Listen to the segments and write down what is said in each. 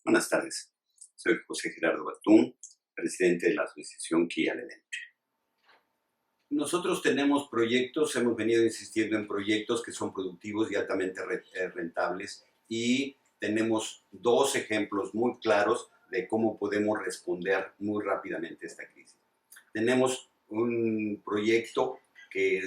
Buenas tardes, soy José Gerardo Batún, presidente de la asociación Kia Ledente. Nosotros tenemos proyectos, hemos venido insistiendo en proyectos que son productivos y altamente rentables, y tenemos dos ejemplos muy claros de cómo podemos responder muy rápidamente a esta crisis. Tenemos un proyecto que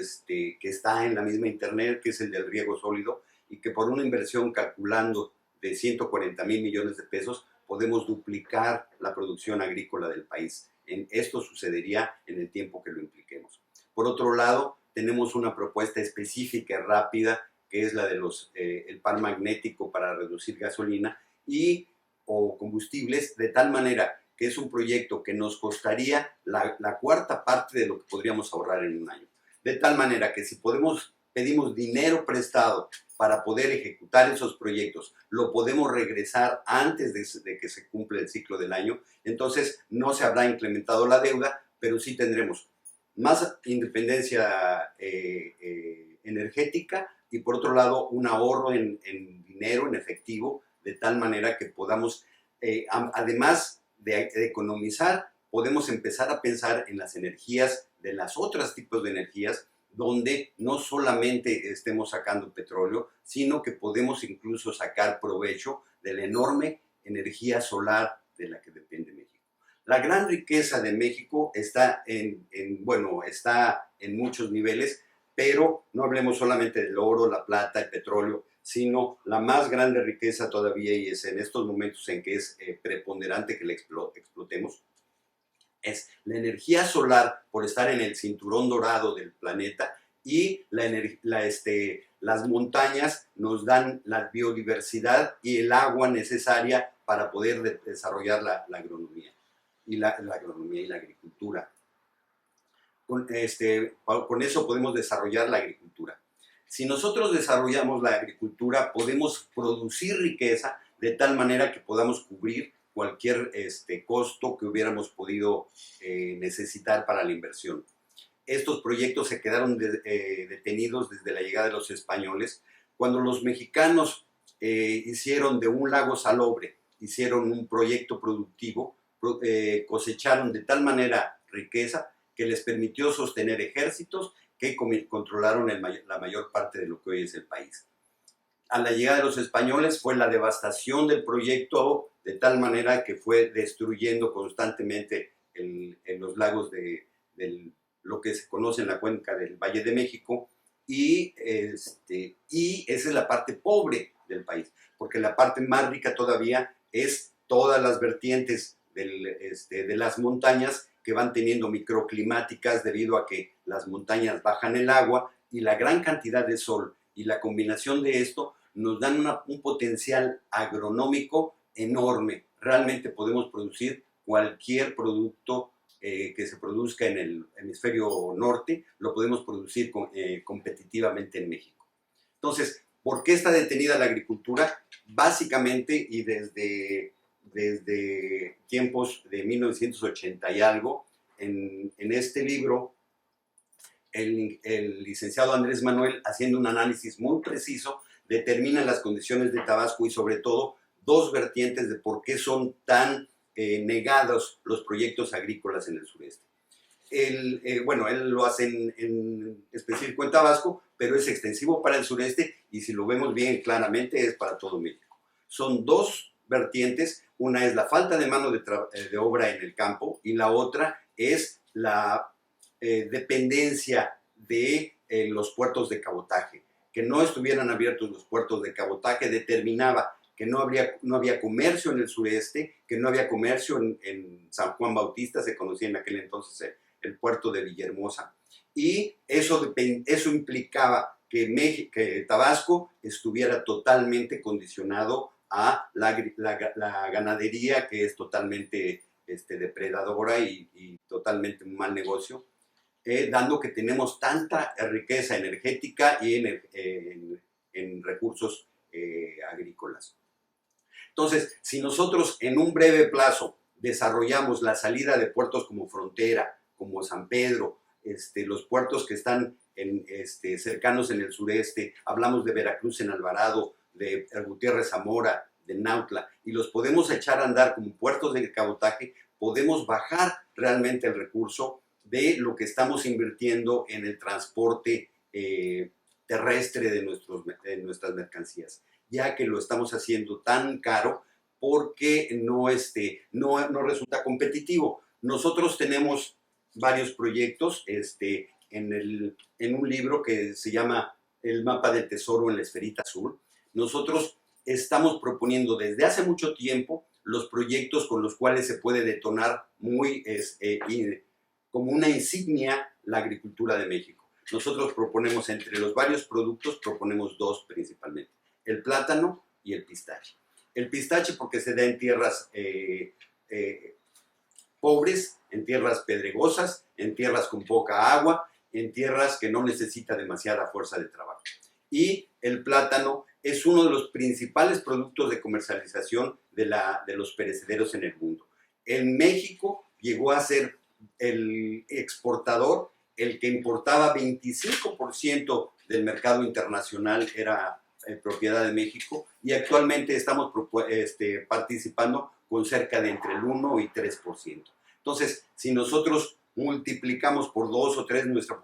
está en la misma internet, que es el del riego sólido, y que por una inversión calculando de 140,000 millones de pesos podemos duplicar la producción agrícola del país. Esto sucedería en el tiempo que lo impliquemos. Por otro lado, tenemos una propuesta específica y rápida, que es la de el par magnético para reducir gasolina o combustibles, de tal manera que es un proyecto que nos costaría la cuarta parte de lo que podríamos ahorrar en un año. De tal manera que si pedimos dinero prestado para poder ejecutar esos proyectos, lo podemos regresar antes de que se cumpla el ciclo del año. Entonces no se habrá incrementado la deuda, pero sí tendremos más independencia energética y, por otro lado, un ahorro en dinero, en efectivo, de tal manera que podamos, además de economizar, podemos empezar a pensar en las energías, de las otros tipos de energías, donde no solamente estemos sacando petróleo, sino que podemos incluso sacar provecho de la enorme energía solar de la que depende México. La gran riqueza de México está está en muchos niveles, pero no hablemos solamente del oro, la plata, el petróleo, sino la más grande riqueza todavía, y es en estos momentos en que es preponderante que la explotemos, es la energía solar, por estar en el cinturón dorado del planeta, y las montañas nos dan la biodiversidad y el agua necesaria para poder desarrollar la agronomía y la agricultura. Con eso podemos desarrollar la agricultura. Si nosotros desarrollamos la agricultura, podemos producir riqueza de tal manera que podamos cubrir cualquier costo que hubiéramos podido necesitar para la inversión. Estos proyectos se quedaron detenidos desde la llegada de los españoles. Cuando los mexicanos hicieron de un lago salobre, hicieron un proyecto productivo, cosecharon de tal manera riqueza que les permitió sostener ejércitos que controlaron la mayor parte de lo que hoy es el país. A la llegada de los españoles fue la devastación del proyecto, de tal manera que fue destruyendo constantemente los lagos de lo que se conoce en la cuenca del Valle de México, y esa es la parte pobre del país, porque la parte más rica todavía es todas las vertientes de las montañas, que van teniendo microclimáticas debido a que las montañas bajan el agua y la gran cantidad de sol, y la combinación de esto nos dan un potencial agronómico enorme. Realmente podemos producir cualquier producto que se produzca en el hemisferio norte, lo podemos producir competitivamente en México. Entonces, ¿por qué está detenida la agricultura? Básicamente, y desde tiempos de 1980 y algo, en este libro, el licenciado Andrés Manuel, haciendo un análisis muy preciso, determina las condiciones de Tabasco, y sobre todo dos vertientes de por qué son tan negados los proyectos agrícolas en el sureste. Él lo hace en específico en Tabasco, pero es extensivo para el sureste, y si lo vemos bien claramente es para todo México. Son dos vertientes: una es la falta de mano de obra en el campo, y la otra es la dependencia de los puertos de cabotaje. Que no estuvieran abiertos los puertos de cabotaje determinaba que no había comercio en el sureste, que no había comercio en San Juan Bautista, se conocía en aquel entonces el puerto de Villahermosa, y eso implicaba que Tabasco estuviera totalmente condicionado a la ganadería, que es totalmente depredadora y totalmente un mal negocio, dando que tenemos tanta riqueza energética y en recursos agrícolas. Entonces, si nosotros en un breve plazo desarrollamos la salida de puertos como Frontera, como San Pedro, los puertos que están cercanos en el sureste, hablamos de Veracruz en Alvarado, de Gutiérrez Zamora, de Nautla y los podemos echar a andar como puertos de cabotaje, podemos bajar realmente el recurso de lo que estamos invirtiendo en el transporte terrestre de nuestras mercancías, ya que lo estamos haciendo tan caro porque no resulta competitivo. Nosotros tenemos varios proyectos en un libro que se llama El mapa del tesoro en la esferita azul. Nosotros estamos proponiendo desde hace mucho tiempo los proyectos con los cuales se puede detonar como una insignia la agricultura de México. Nosotros proponemos entre los varios productos, proponemos dos principalmente, el plátano y el pistache. El pistache porque se da en tierras pobres, en tierras pedregosas, en tierras con poca agua, en tierras que no necesita demasiada fuerza de trabajo. Y el plátano es uno de los principales productos de comercialización de los perecederos en el mundo. En México llegó a ser el exportador, el que importaba 25% del mercado internacional era propiedad de México, y actualmente estamos participando con cerca de entre el 1 y 3%. Entonces, si nosotros multiplicamos por 2 o 3 nuestra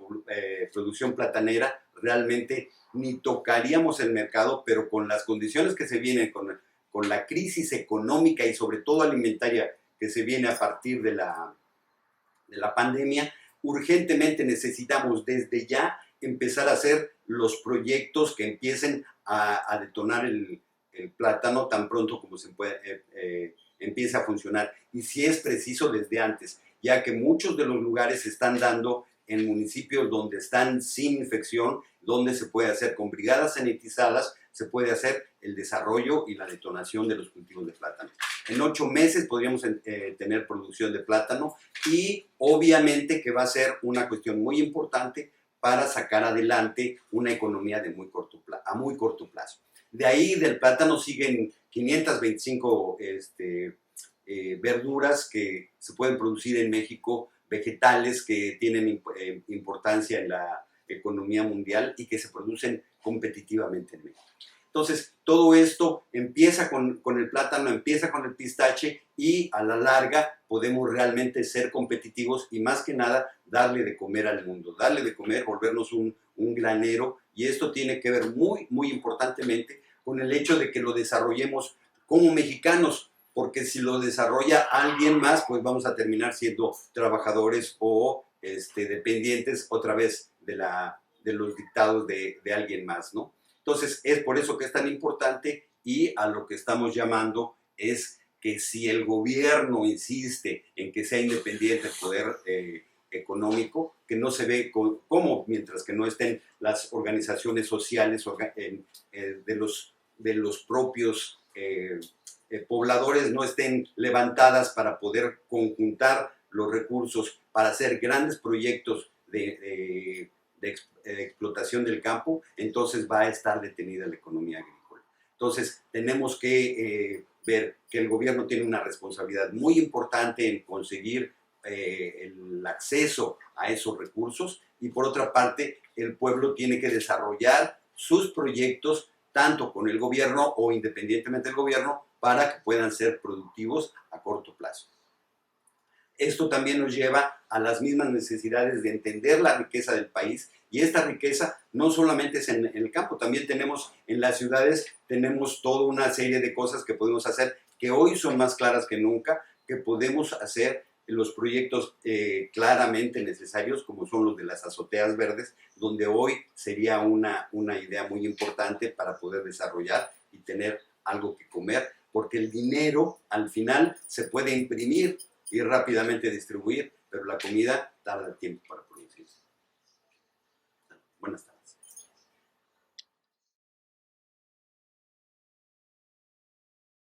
producción platanera, realmente ni tocaríamos el mercado, pero con las condiciones que se vienen, con la crisis económica y sobre todo alimentaria que se viene a partir de la pandemia, urgentemente necesitamos desde ya empezar a hacer los proyectos que empiecen a detonar el plátano tan pronto como empiece a funcionar. Y si es preciso desde antes, ya que muchos de los lugares se están dando en municipios donde están sin infección, donde se puede hacer con brigadas sanitizadas, se puede hacer el desarrollo y la detonación de los cultivos de plátano. En 8 meses podríamos tener producción de plátano, y obviamente que va a ser una cuestión muy importante para sacar adelante una economía a muy corto plazo. De ahí del plátano siguen 525 verduras que se pueden producir en México, vegetales que tienen importancia en la economía mundial y que se producen competitivamente en México. Entonces, todo esto empieza con el plátano, empieza con el pistache, y a la larga podemos realmente ser competitivos y más que nada darle de comer al mundo, darle de comer, volvernos un granero, y esto tiene que ver muy, muy importantemente con el hecho de que lo desarrollemos como mexicanos, porque si lo desarrolla alguien más, pues vamos a terminar siendo trabajadores o dependientes otra vez de los dictados de alguien más, ¿no? Entonces, es por eso que es tan importante, y a lo que estamos llamando es que si el gobierno insiste en que sea independiente el poder económico, que no se ve como mientras que no estén las organizaciones sociales de los propios pobladores, no estén levantadas para poder conjuntar los recursos para hacer grandes proyectos de explotación del campo, entonces va a estar detenida la economía agrícola. Entonces tenemos que ver que el gobierno tiene una responsabilidad muy importante en conseguir el acceso a esos recursos, y por otra parte el pueblo tiene que desarrollar sus proyectos tanto con el gobierno o independientemente del gobierno para que puedan ser productivos a corto plazo. Esto también nos lleva a las mismas necesidades de entender la riqueza del país, y esta riqueza no solamente es en el campo, también tenemos en las ciudades, tenemos toda una serie de cosas que podemos hacer, que hoy son más claras que nunca, que podemos hacer los proyectos claramente necesarios, como son los de las azoteas verdes, donde hoy sería una idea muy importante para poder desarrollar y tener algo que comer, porque el dinero al final se puede imprimir y rápidamente distribuir, pero la comida tarda tiempo para producirse. Buenas tardes.